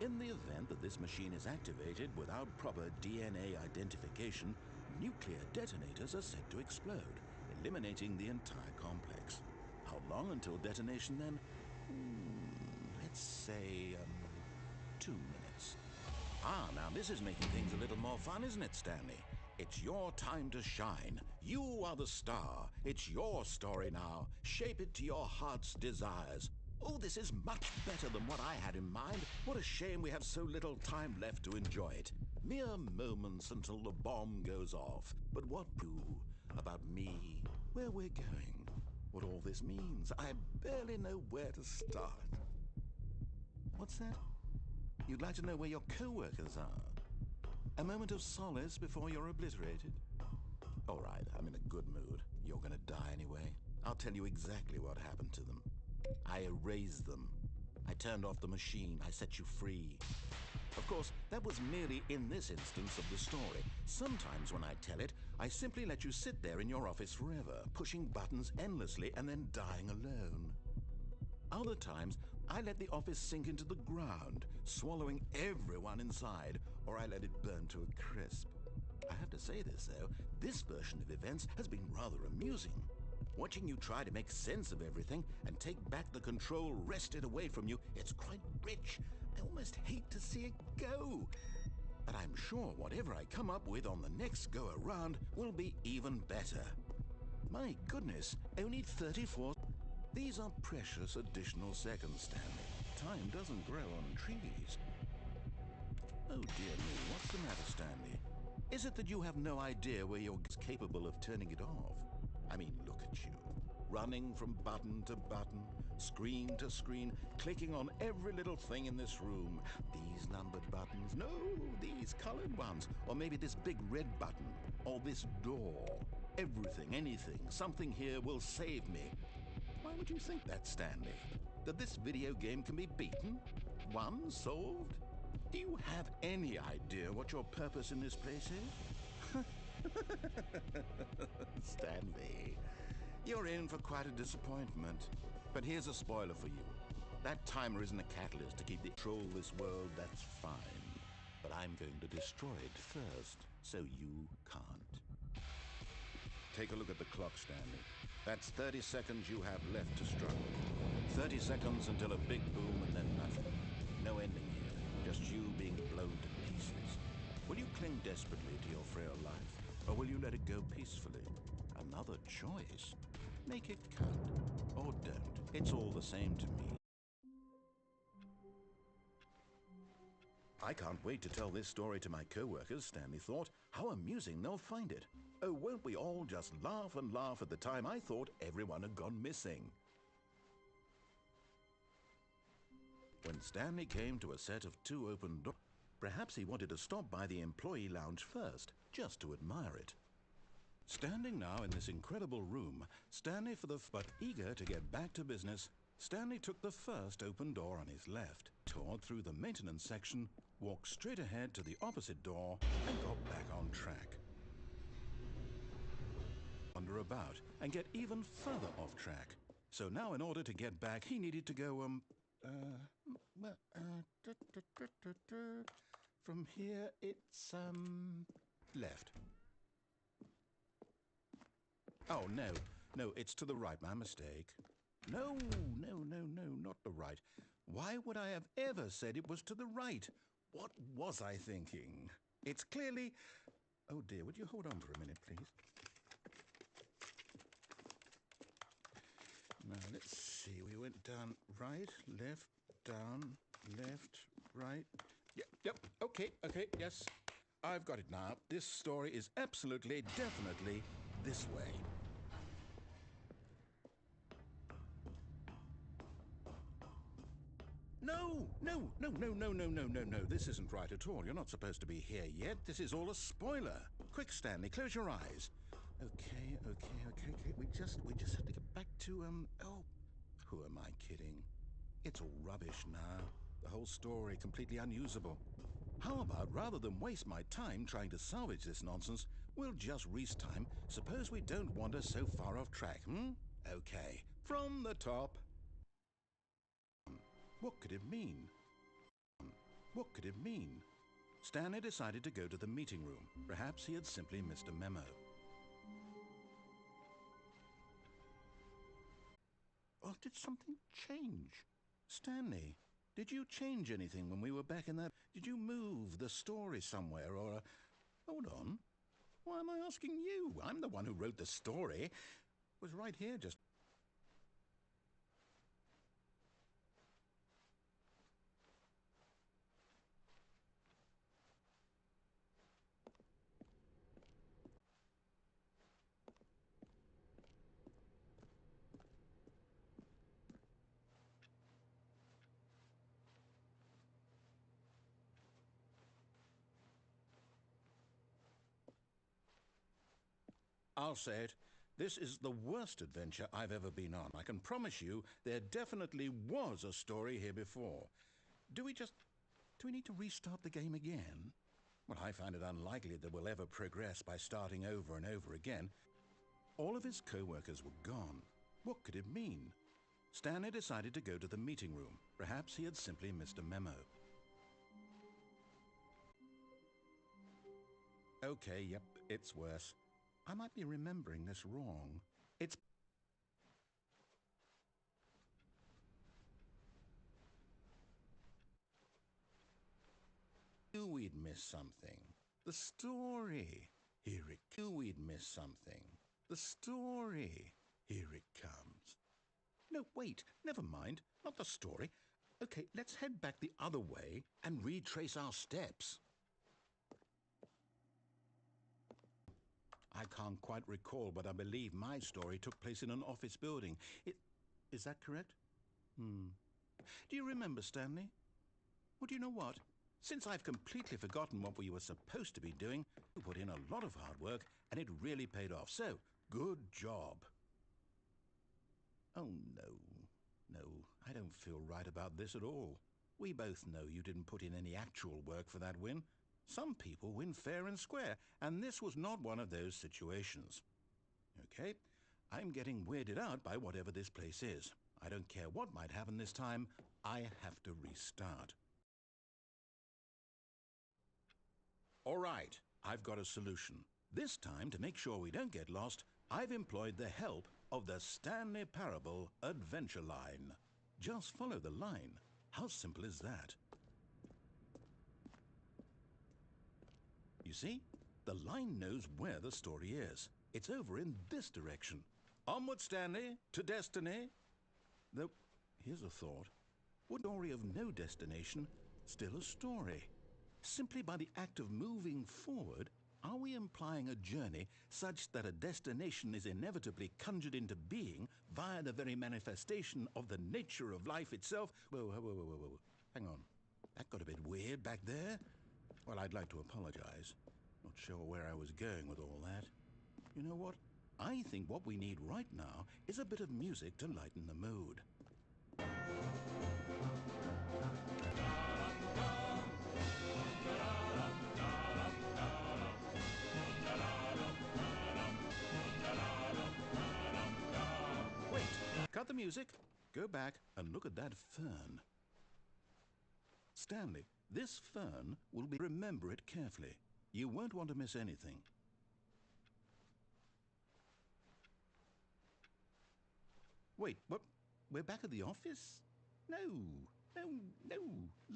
In the event that this machine is activated without proper DNA identification, nuclear detonators are set to explode, eliminating the entire complex. How long until detonation then? Let's say, 2 minutes. Ah, now this is making things a little more fun, isn't it, Stanley? It's your time to shine. You are the star. It's your story now. Shape it to your heart's desires. Oh, this is much better than what I had in mind. What a shame we have so little time left to enjoy it. Mere moments until the bomb goes off. But what do about me, where we're going, what all this means? I barely know where to start. What's that? You'd like to know where your co-workers are? A moment of solace before you're obliterated? All right, I'm in a good mood. You're gonna die anyway. I'll tell you exactly what happened to them. I erased them. I turned off the machine. I set you free. Of course, that was merely in this instance of the story. Sometimes when I tell it, I simply let you sit there in your office forever, pushing buttons endlessly and then dying alone. Other times, I let the office sink into the ground, swallowing everyone inside, or I let it burn to a crisp. I have to say this, though, this version of events has been rather amusing. Watching you try to make sense of everything and take back the control wrested away from you, it's quite rich. I almost hate to see it go. But I'm sure whatever I come up with on the next go-around will be even better. My goodness, only 34... These are precious additional seconds, Stanley. Time doesn't grow on trees. Oh dear me, what's the matter, Stanley? Is it that you have no idea where you're capable of turning it off? I mean, look at you. Running from button to button, screen to screen, clicking on every little thing in this room. These numbered buttons, no, these colored ones. Or maybe this big red button, or this door. Everything, anything, something here will save me. Why would you think that, Stanley? That this video game can be beaten? Won? Solved? Do you have any idea what your purpose in this place is? Stanley, you're in for quite a disappointment. But here's a spoiler for you. That timer isn't a catalyst to keep control this world, that's fine. But I'm going to destroy it first, so you can't. Take a look at the clock, Stanley. That's 30 seconds you have left to struggle. 30 seconds until a big boom and then nothing. No ending here, just you being blown to pieces. Will you cling desperately to your frail life, or will you let it go peacefully? Another choice. Make it count, or don't. It's all the same to me. I can't wait to tell this story to my co-workers, Stanley thought. How amusing they'll find it. Oh, won't we all just laugh and laugh at the time I thought everyone had gone missing. When Stanley came to a set of 2 open doors, perhaps he wanted to stop by the employee lounge first, just to admire it. Standing now in this incredible room, Stanley but eager to get back to business, Stanley took the first open door on his left, toured through the maintenance section, walked straight ahead to the opposite door, and got back on track. Wander about and get even further off track. So now in order to get back, he needed to go, from here it's, left. Oh, no, it's to the right, my mistake. No, not the right. Why would I have ever said it was to the right? What was I thinking? It's clearly... Oh dear, would you hold on for a minute, please? Now, let's see, we went down, right, left, down, left, right. Yep, okay, yes. I've got it now. This story is absolutely, definitely this way. No. This isn't right at all. You're not supposed to be here yet. This is all a spoiler. Quick, Stanley, close your eyes. Okay. We just have to get back to, oh, who am I kidding? It's all rubbish now. The whole story completely unusable. How about, rather than waste my time trying to salvage this nonsense, we'll just restart time. Suppose we don't wander so far off track, Okay, from the top. What could it mean? What could it mean? Stanley decided to go to the meeting room. Perhaps he had simply missed a memo. Or did something change? Stanley, did you change anything when we were back in that? Did you move the story somewhere or... Hold on. Why am I asking you? I'm the one who wrote the story. It was right here just... I'll say it. This is the worst adventure I've ever been on. I can promise you there definitely was a story here before. Do we need to restart the game again? Well, I find it unlikely that we'll ever progress by starting over and over again. All of his co-workers were gone. What could it mean? Stanley decided to go to the meeting room. Perhaps he had simply missed a memo. Okay, yep, it's worse. I might be remembering this wrong. It's... Knew we'd missed something. The story. Here it... Knew we'd missed something. The story. Here it comes. No, wait, never mind. Not the story. Okay, let's head back the other way and retrace our steps. I can't quite recall, but I believe my story took place in an office building. Is that correct? Do you remember, Stanley? Well, do you know what? Since I've completely forgotten what we were supposed to be doing, we put in a lot of hard work, and it really paid off. So, good job. Oh, no, I don't feel right about this at all. We both know you didn't put in any actual work for that win. Some people win fair and square, and this was not one of those situations. Okay, I'm getting weirded out by whatever this place is. I don't care what might happen this time, I have to restart. All right, I've got a solution. This time, to make sure we don't get lost, I've employed the help of the Stanley Parable Adventure Line. Just follow the line. How simple is that? You see, the line knows where the story is. It's over in this direction. Onward, Stanley, to destiny. Though, here's a thought. Would a story of no destination still a story? Simply by the act of moving forward, are we implying a journey such that a destination is inevitably conjured into being via the very manifestation of the nature of life itself? Whoa. Hang on. That got a bit weird back there. Well, I'd like to apologize. Not sure where I was going with all that. You know what? I think what we need right now is a bit of music to lighten the mood. Wait, cut the music. Go back and look at that fern. Stanley, this fern will be... Remember it carefully. You won't want to miss anything. Wait, what? We're back at the office? No.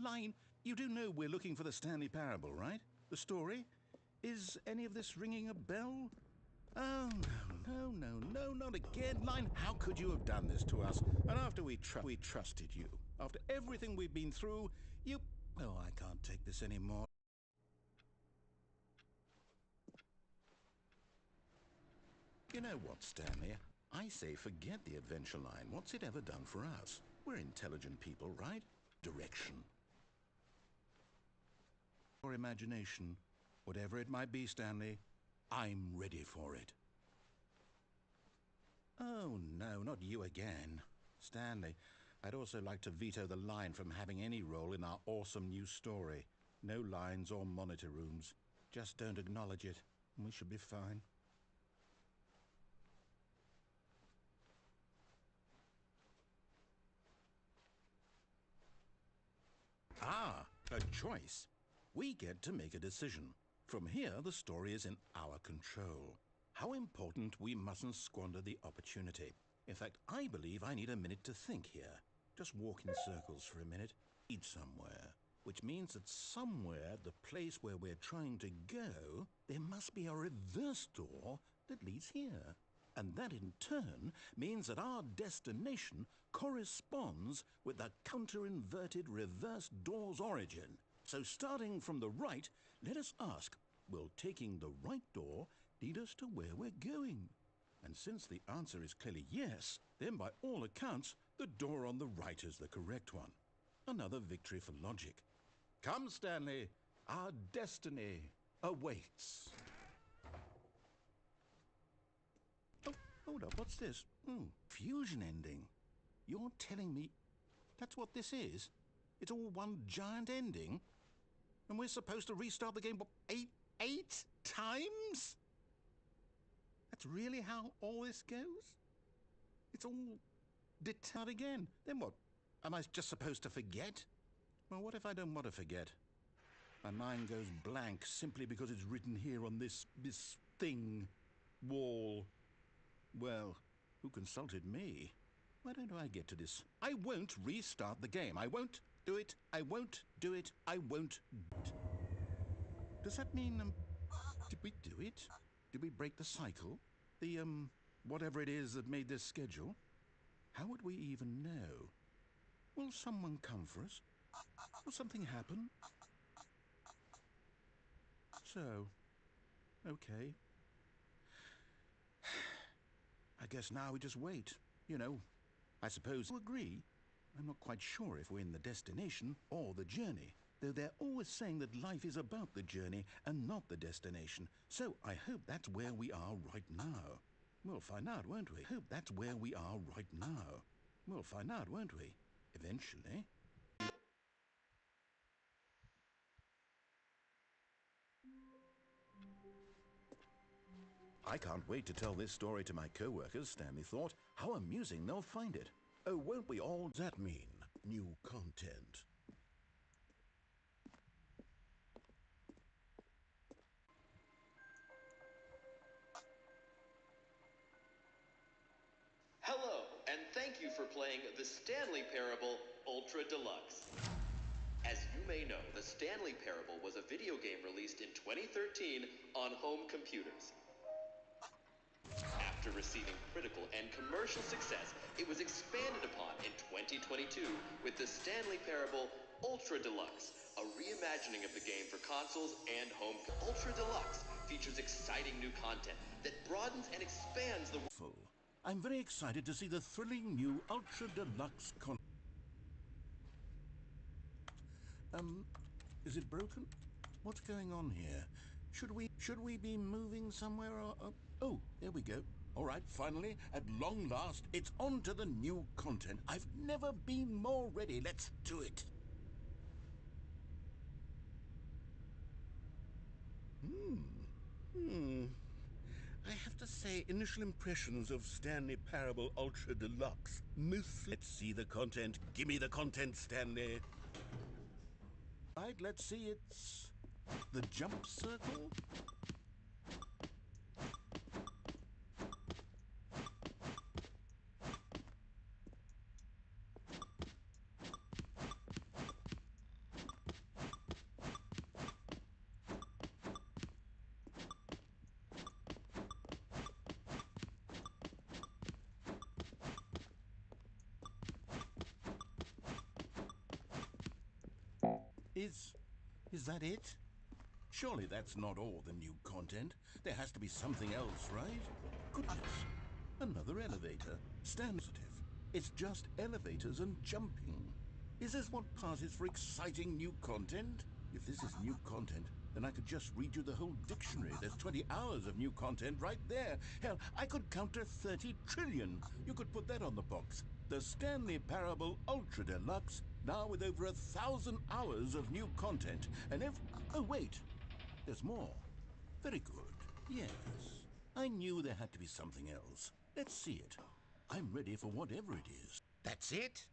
Line, you do know we're looking for the Stanley Parable, right? The story? Is any of this ringing a bell? Oh, no, not again. Line, how could you have done this to us? And after we trusted you, after everything we've been through, you... Oh, I can't take this anymore. You know what, Stanley? I say forget the adventure line. What's it ever done for us? We're intelligent people, right? Direction. Your imagination, whatever it might be, Stanley, I'm ready for it. Oh, no, not you again. Stanley, I'd also like to veto the line from having any role in our awesome new story. No lines or monitor rooms. Just don't acknowledge it, and we should be fine. Ah, a choice. We get to make a decision. From here, the story is in our control. How important we mustn't squander the opportunity. In fact, I believe I need a minute to think here. Just walk in circles for a minute, eat somewhere. Which means that somewhere, the place where we're trying to go, there must be a reverse door that leads here. And that in turn means that our destination corresponds with the counter-inverted reverse door's origin. So starting from the right, let us ask, will taking the right door lead us to where we're going? And since the answer is clearly yes, then by all accounts, the door on the right is the correct one. Another victory for logic. Come, Stanley, our destiny awaits. Oh, hold up, what's this? Fusion ending. You're telling me that's what this is? It's all one giant ending? And we're supposed to restart the game, what, eight times? That's really how all this goes? It's all deterred again. Then what? Am I just supposed to forget? Well, what if I don't want to forget? My mind goes blank simply because it's written here on this thing, wall. Well, who consulted me? Why don't I get to this? I won't restart the game. I won't do it. I won't do it. I won't do it. Does that mean, did we do it? Did we break the cycle? The, whatever it is that made this schedule? How would we even know? Will someone come for us? Will something happen? So, okay. I guess now we just wait. You know, I suppose you agree. I'm not quite sure if we're in the destination or the journey, though they're always saying that life is about the journey and not the destination. So I hope that's where we are right now. We'll find out, won't we? Hope that's where we are right now. We'll find out, won't we? Eventually. I can't wait to tell this story to my co-workers, Stanley thought. How amusing they'll find it. Oh, won't we all? Does that mean new content? Hello, and thank you for playing the Stanley Parable Ultra Deluxe. As you may know, the Stanley Parable was a video game released in 2013 on home computers. After receiving critical and commercial success, it was expanded upon in 2022 with the Stanley Parable Ultra Deluxe, a reimagining of the game for consoles and home. Ultra Deluxe features exciting new content that broadens and expands the Full. I'm very excited to see the thrilling new Ultra Deluxe is it broken? What's going on here? Should we be moving somewhere or... Oh, there we go. All right, finally, at long last, it's on to the new content. I've never been more ready. Let's do it. I have to say, initial impressions of Stanley Parable Ultra Deluxe. Let's see the content. Give me the content, Stanley. Right, let's see, it's the jump circle. Is that it? Surely that's not all the new content. There has to be something else, right? Goodness. Another elevator. Positive. It's just elevators and jumping. Is this what passes for exciting new content? If this is new content, then I could just read you the whole dictionary. There's 20 hours of new content right there. Hell, I could count to 30 trillion. You could put that on the box. The Stanley Parable Ultra Deluxe, now with over 1,000 hours of new content. And oh, wait. There's more. Very good. Yes. I knew there had to be something else. Let's see it. I'm ready for whatever it is. That's it?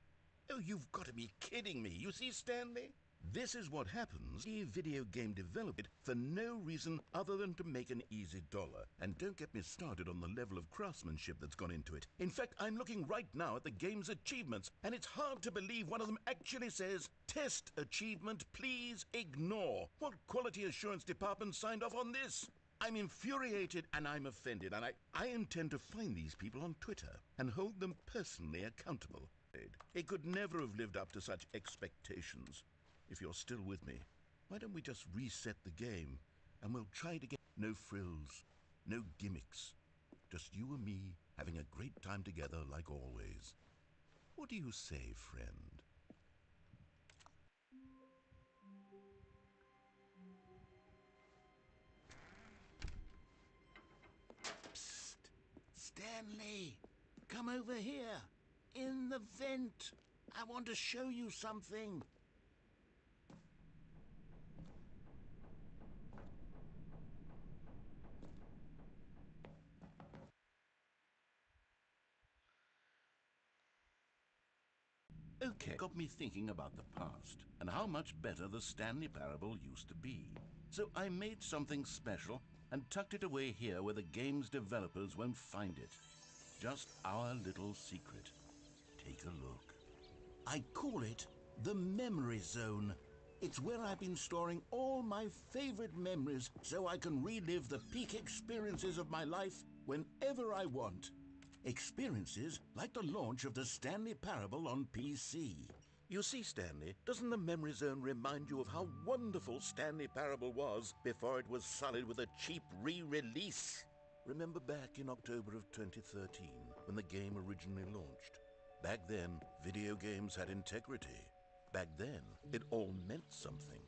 Oh, you've got to be kidding me. You see, Stanley? This is what happens. A video game developed for no reason other than to make an easy dollar. And don't get me started on the level of craftsmanship that's gone into it. In fact, I'm looking right now at the game's achievements, and it's hard to believe one of them actually says, "Test achievement, please ignore." What quality assurance department signed off on this? I'm infuriated and I'm offended, and I intend to find these people on Twitter and hold them personally accountable. It could never have lived up to such expectations. If you're still with me, why don't we just reset the game and we'll try to get no frills, no gimmicks, just you and me having a great time together like always. What do you say, friend? Psst! Stanley! Come over here! In the vent! I want to show you something! Okay, got me thinking about the past and how much better the Stanley Parable used to be. So I made something special and tucked it away here where the game's developers won't find it. Just our little secret. Take a look. I call it the Memory Zone. It's where I've been storing all my favorite memories so I can relive the peak experiences of my life whenever I want. Experiences like the launch of the Stanley Parable on PC. You see, Stanley, doesn't the memory zone remind you of how wonderful Stanley Parable was before it was sullied with a cheap re-release? Remember back in October of 2013, when the game originally launched? Back then, video games had integrity. Back then, it all meant something.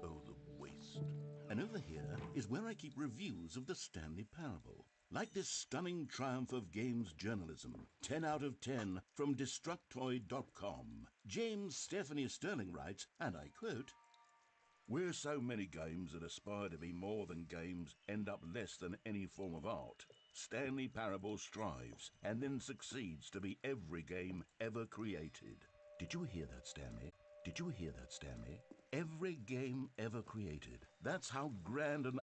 Oh, the waste. And over here is where I keep reviews of the Stanley Parable. Like this stunning triumph of games journalism, 10 out of 10 from Destructoid.com. James Stephanie Sterling writes, and I quote, "Where so many games that aspire to be more than games end up less than any form of art, Stanley Parable strives and then succeeds to be every game ever created." Did you hear that, Stanley? Did you hear that, Stanley? Every game ever created. That's how grand and